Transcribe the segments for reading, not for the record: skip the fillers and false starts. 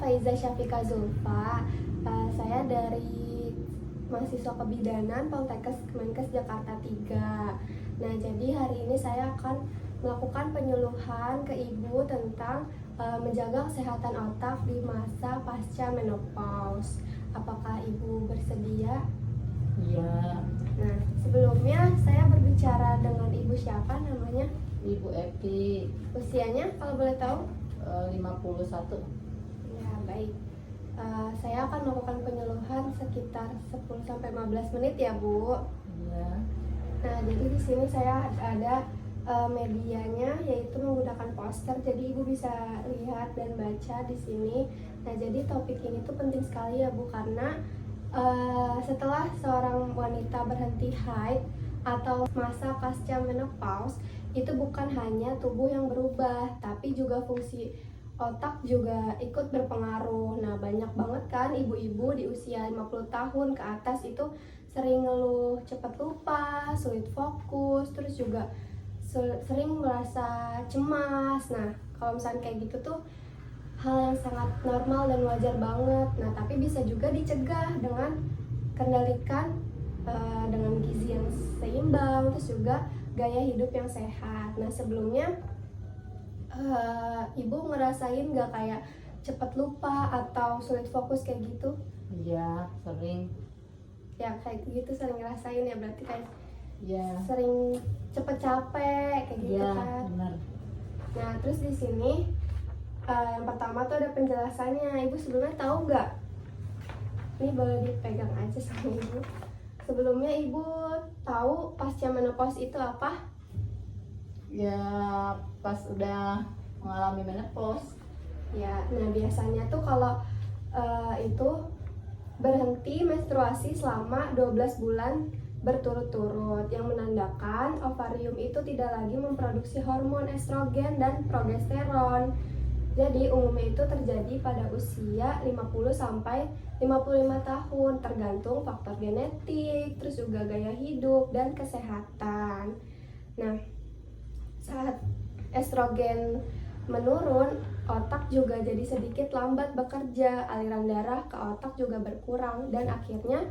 Faiza Syafika Zulfa. Saya dari mahasiswa kebidanan Poltekkes Kemenkes Jakarta 3. Nah, jadi hari ini saya akan melakukan penyuluhan ke ibu tentang menjaga kesehatan otak di masa pasca menopause. Apakah ibu bersedia? Iya. Nah, sebelumnya saya berbicara dengan ibu siapa namanya? Ibu Epi. Usianya kalau boleh tahu? 51. Ya, baik. Saya akan melakukan penyuluhan sekitar 10-15 menit ya, Bu. Iya. Nah, jadi di sini saya ada medianya, yaitu menggunakan poster. Jadi Ibu bisa lihat dan baca di sini. Nah, jadi topik ini tuh penting sekali ya, Bu, karena setelah seorang wanita berhenti haid atau masa pasca menopause, itu bukan hanya tubuh yang berubah, tapi juga fungsi otak juga ikut berpengaruh. Nah, banyak banget kan ibu-ibu di usia 50 tahun ke atas itu sering ngeluh cepat lupa, sulit fokus, terus juga sering merasa cemas. Nah, kalau misalnya kayak gitu tuh hal yang sangat normal dan wajar banget. Nah, tapi bisa juga dicegah dengan kendalikan dengan gizi yang seimbang, terus juga gaya hidup yang sehat. Nah, sebelumnya ibu ngerasain nggak kayak cepat lupa atau sulit fokus kayak gitu? Iya, sering. Ya, kayak gitu sering ngerasain ya, berarti kayak Iya. sering cepet capek kayak gitu Iya, kan. benar. Nah, terus di sini yang pertama tuh ada penjelasannya. Ibu sebelumnya tahu nggak? Ini boleh dipegang aja sama ibu. Sebelumnya ibu tahu pasca menopause itu apa? Ya, pas udah mengalami menopause. Ya, nah biasanya tuh kalau itu berhenti menstruasi selama 12 bulan berturut-turut, yang menandakan ovarium itu tidak lagi memproduksi hormon estrogen dan progesteron. Jadi umumnya itu terjadi pada usia 50 sampai 55 tahun, tergantung faktor genetik, terus juga gaya hidup dan kesehatan. Nah, saat estrogen menurun, otak juga jadi sedikit lambat bekerja, aliran darah ke otak juga berkurang, dan akhirnya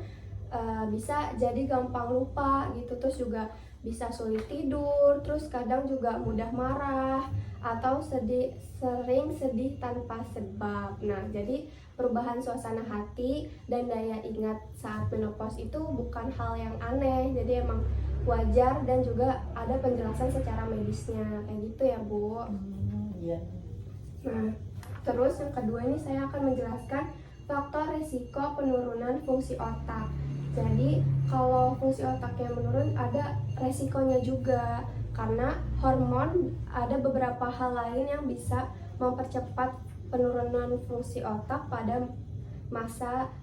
bisa jadi gampang lupa gitu, terus juga bisa sulit tidur, terus kadang juga mudah marah atau sering sedih tanpa sebab. Nah, jadi perubahan suasana hati dan daya ingat saat menopause itu bukan hal yang aneh, jadi emang wajar dan juga ada penjelasan secara medisnya kayak gitu ya, Bu. Iya. Nah, terus yang kedua ini saya akan menjelaskan faktor risiko penurunan fungsi otak. Jadi kalau fungsi otaknya menurun ada resikonya juga, karena hormon, ada beberapa hal lain yang bisa mempercepat penurunan fungsi otak pada masa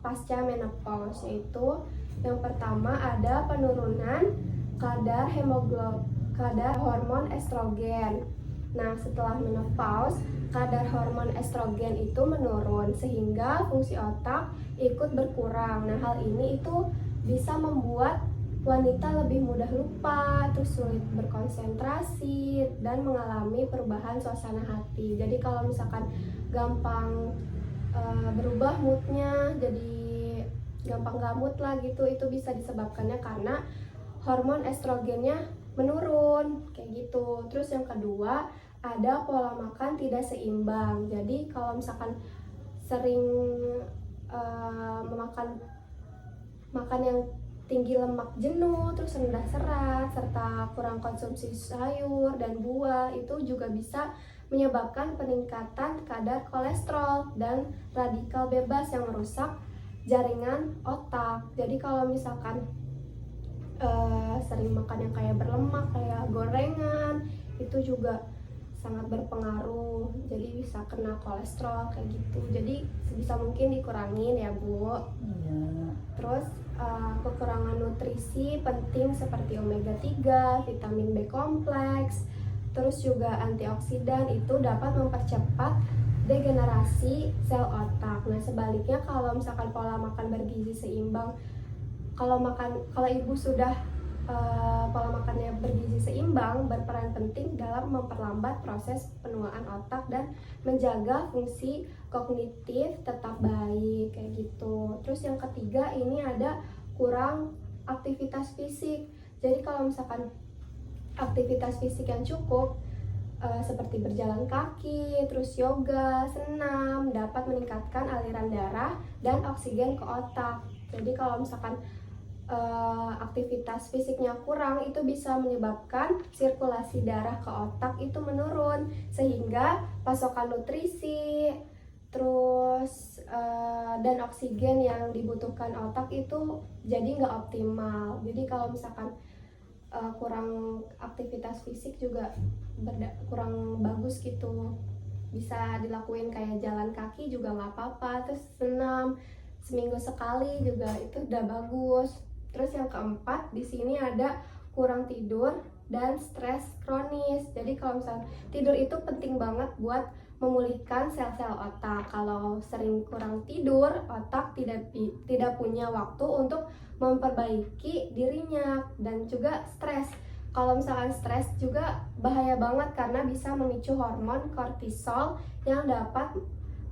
pasca menopause, yaitu yang pertama ada penurunan kadar hormon estrogen. Nah, setelah menopause, kadar hormon estrogen itu menurun sehingga fungsi otak ikut berkurang. Nah, hal ini itu bisa membuat wanita lebih mudah lupa, terus sulit berkonsentrasi dan mengalami perubahan suasana hati. Jadi kalau misalkan gampang berubah moodnya, jadi gampang gamut lah gitu, itu bisa disebabkannya karena hormon estrogennya menurun kayak gitu. Terus yang kedua ada pola makan tidak seimbang. Jadi kalau misalkan sering makan yang tinggi lemak jenuh, terus rendah serat, serta kurang konsumsi sayur dan buah, itu juga bisa menyebabkan peningkatan kadar kolesterol dan radikal bebas yang merusak jaringan otak. Jadi kalau misalkan sering makan yang kayak berlemak, kayak gorengan, itu juga sangat berpengaruh, jadi bisa kena kolesterol kayak gitu. Jadi sebisa mungkin dikurangin ya, Bu. Iya. Terus kekurangan nutrisi penting seperti omega 3, vitamin B kompleks, terus juga antioksidan itu dapat mempercepat degenerasi sel otak. Nah, sebaliknya kalau misalkan pola makan bergizi seimbang, kalau ibu sudah pola makannya bergizi seimbang berperan penting dalam memperlambat proses penuaan otak dan menjaga fungsi kognitif tetap baik kayak gitu. Terus yang ketiga ini ada kurang aktivitas fisik. Jadi kalau misalkan aktivitas fisik yang cukup seperti berjalan kaki, terus yoga, senam dapat meningkatkan aliran darah dan oksigen ke otak. Jadi kalau misalkan aktivitas fisiknya kurang, itu bisa menyebabkan sirkulasi darah ke otak itu menurun, sehingga pasokan nutrisi terus dan oksigen yang dibutuhkan otak itu jadi nggak optimal. Jadi kalau misalkan kurang aktivitas fisik juga kurang bagus gitu, bisa dilakuin kayak jalan kaki juga nggak apa-apa, terus senam seminggu sekali juga itu udah bagus. Terus yang keempat di sini ada kurang tidur dan stres kronis. Jadi kalau misalnya tidur itu penting banget buat memulihkan sel-sel otak. Kalau sering kurang tidur, otak tidak punya waktu untuk memperbaiki dirinya. Dan juga stres. Kalau misalkan stres juga bahaya banget karena bisa memicu hormon kortisol yang dapat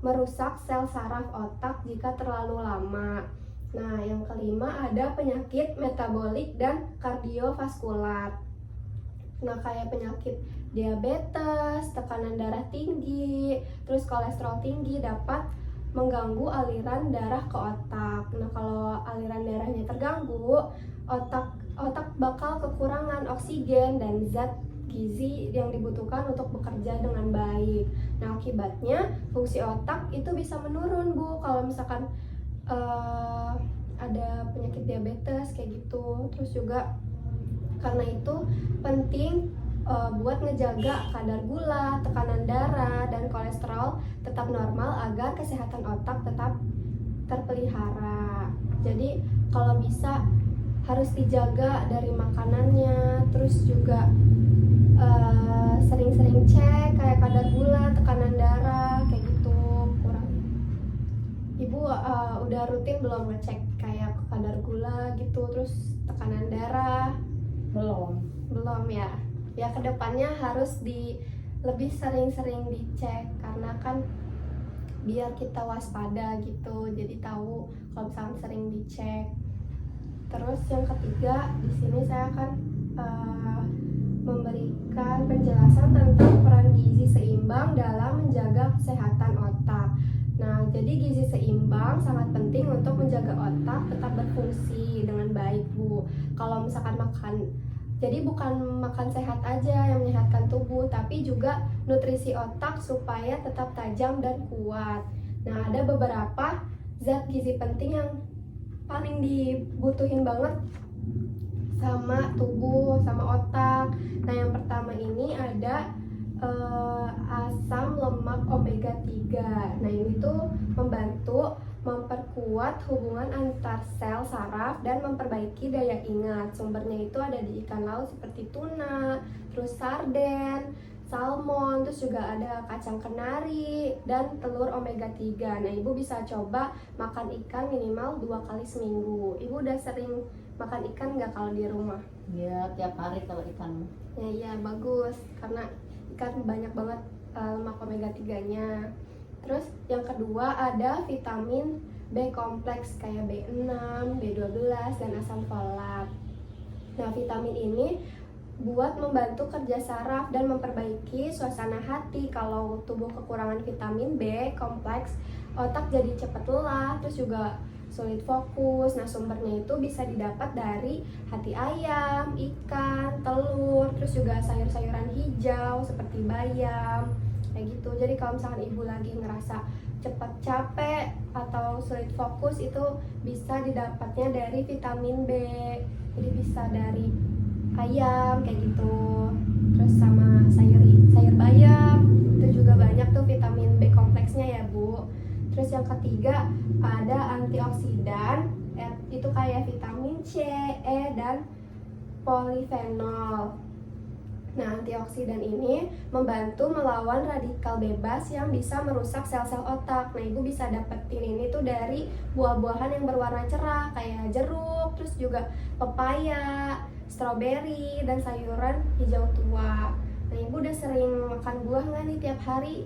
merusak sel saraf otak jika terlalu lama. Nah, yang kelima ada penyakit metabolik dan kardiovaskular. Nah, kayak penyakit diabetes, tekanan darah tinggi, terus kolesterol tinggi dapat mengganggu aliran darah ke otak. Nah, kalau aliran darahnya terganggu, otak bakal kekurangan oksigen dan zat gizi yang dibutuhkan untuk bekerja dengan baik. Nah, akibatnya fungsi otak itu bisa menurun, Bu, kalau misalkan ada penyakit diabetes kayak gitu. Terus juga karena itu penting buat ngejaga kadar gula, tekanan darah, dan kolesterol tetap normal agar kesehatan otak tetap terpelihara. Jadi kalau bisa harus dijaga dari makanannya, terus juga sering-sering cek kayak kadar gula, tekanan darah kayak gitu. Ibu udah rutin belum ngecek kayak kadar gula gitu, terus tekanan darah? Belum ya. Ya kedepannya harus lebih sering-sering dicek karena kan biar kita waspada gitu. Jadi tahu kalau misalnya sering dicek. Terus yang ketiga di sini saya akan memberikan penjelasan tentang peran gizi seimbang dalam menjaga kesehatan otak. Nah, jadi gizi seimbang sangat penting untuk menjaga otak tetap berfungsi dengan baik, Bu. Kalau misalkan jadi bukan makan sehat aja yang menyehatkan tubuh, tapi juga nutrisi otak supaya tetap tajam dan kuat. Nah, ada beberapa zat gizi penting yang paling dibutuhin banget sama tubuh, sama otak. Nah, yang pertama ini ada asam lemak omega 3. Nah, ini tuh membantu memperkuat hubungan antar sel saraf dan memperbaiki daya ingat. Sumbernya itu ada di ikan laut seperti tuna, terus sarden, salmon, terus juga ada kacang kenari dan telur omega 3. Nah, Ibu bisa coba makan ikan minimal 2 kali seminggu. Ibu udah sering makan ikan nggak kalau di rumah? Ya, tiap hari kalau ikan. Ya, iya bagus karena ikan banyak banget lemak omega 3-nya. Terus yang kedua ada vitamin B kompleks kayak B6, B12, dan asam folat. Nah, vitamin ini buat membantu kerja saraf dan memperbaiki suasana hati. Kalau tubuh kekurangan vitamin B kompleks, otak jadi cepat lelah, terus juga sulit fokus. Nah, sumbernya itu bisa didapat dari hati ayam, ikan, telur, terus juga sayur-sayuran hijau seperti bayam kayak gitu. Jadi kalau misalkan ibu lagi ngerasa cepat capek atau sulit fokus, itu bisa didapatnya dari vitamin B. Jadi bisa dari ayam kayak gitu, terus sama sayur bayam itu juga banyak tuh vitamin B kompleksnya ya, Bu. Terus yang ketiga ada antioksidan, itu kayak vitamin C, E, dan polifenol. Nah, antioksidan ini membantu melawan radikal bebas yang bisa merusak sel-sel otak. Nah, Ibu bisa dapetin ini tuh dari buah-buahan yang berwarna cerah kayak jeruk, terus juga pepaya, stroberi dan sayuran hijau tua. Nah, ibu udah sering makan buah nggak nih tiap hari?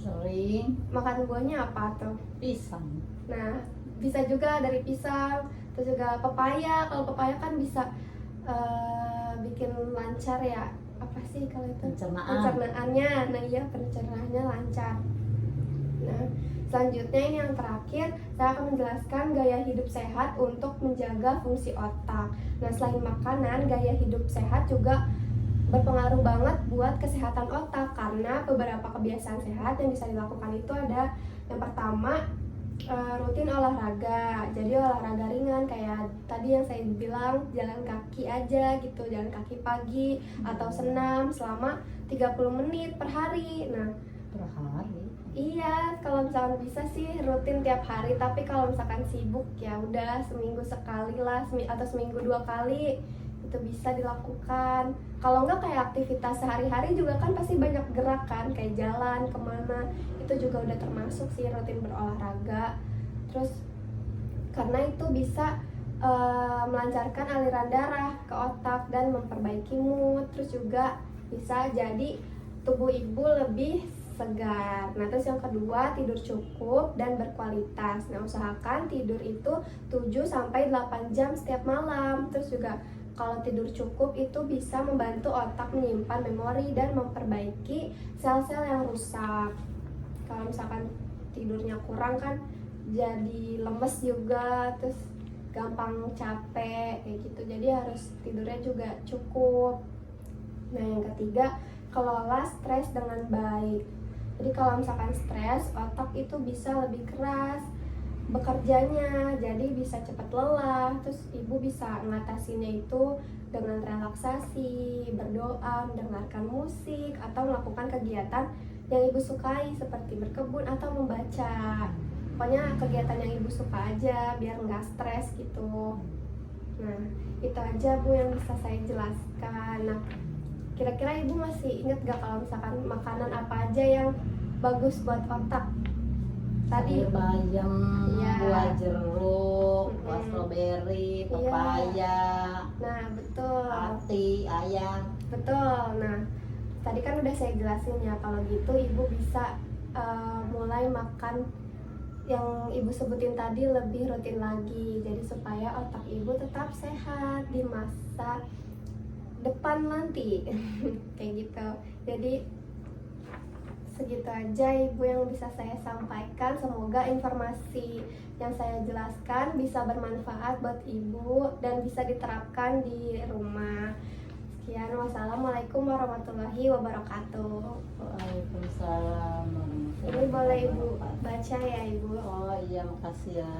Sering. Makan buahnya apa tuh? Pisang. Nah, bisa juga dari pisang, terus juga pepaya. Kalau pepaya kan bisa bikin lancar ya. Apa sih kalau itu? Pencernaan. Pencernaannya. Nah, iya, pencernaannya lancar. Nah, selanjutnya ini yang terakhir, saya akan menjelaskan gaya hidup sehat untuk menjaga fungsi otak. Nah, selain makanan, gaya hidup sehat juga berpengaruh banget buat kesehatan otak, karena beberapa kebiasaan sehat yang bisa dilakukan itu ada yang pertama, rutin olahraga. Jadi olahraga ringan kayak tadi yang saya bilang, jalan kaki aja gitu, jalan kaki pagi atau senam selama 30 menit per hari. Nah, Per hari. iya, kalau misalkan bisa sih rutin tiap hari, tapi kalau misalkan sibuk ya udah seminggu sekali lah, atau seminggu 2 kali itu bisa dilakukan. Kalau enggak kayak aktivitas sehari-hari juga kan pasti banyak gerak kan, kayak jalan kemana, itu juga udah termasuk sih rutin berolahraga. Terus karena itu bisa melancarkan aliran darah ke otak dan memperbaiki mood, terus juga bisa jadi tubuh ibu lebih segar. Nah, terus yang kedua, tidur cukup dan berkualitas. Nah, usahakan tidur itu 7-8 jam setiap malam. Terus juga kalau tidur cukup itu bisa membantu otak menyimpan memori dan memperbaiki sel-sel yang rusak. Kalau misalkan tidurnya kurang kan jadi lemes juga, terus gampang capek kayak gitu. Jadi harus tidurnya juga cukup. Nah, yang ketiga, kelola stres dengan baik. Jadi kalau misalkan stres, otak itu bisa lebih keras bekerjanya, jadi bisa cepat lelah. Terus ibu bisa mengatasinya itu dengan relaksasi, berdoa, mendengarkan musik, atau melakukan kegiatan yang ibu sukai seperti berkebun atau membaca. Pokoknya kegiatan yang ibu suka aja biar nggak stres gitu. Nah, itu aja Bu yang bisa saya jelaskan. Nah, kira-kira ibu masih ingat gak kalau misalkan makanan apa aja yang bagus buat otak? Tadi Sayur bayam, Iya. buah jeruk, buah Mm-mm. stroberi, Iya. pepaya, Nah, betul. ati, ayam. Betul. Nah, tadi kan udah saya jelasin ya, kalau gitu ibu bisa mulai makan yang ibu sebutin tadi lebih rutin lagi. Jadi supaya otak ibu tetap sehat di masa depan nanti. Kayak gitu. Jadi segitu aja ibu yang bisa saya sampaikan. Semoga informasi yang saya jelaskan bisa bermanfaat buat ibu dan bisa diterapkan di rumah. Sekian, wassalamualaikum warahmatullahi wabarakatuh. Waalaikumsalam warahmatullahi Ini boleh ibu wabarakatuh. baca ya ibu. Oh iya, makasih ya.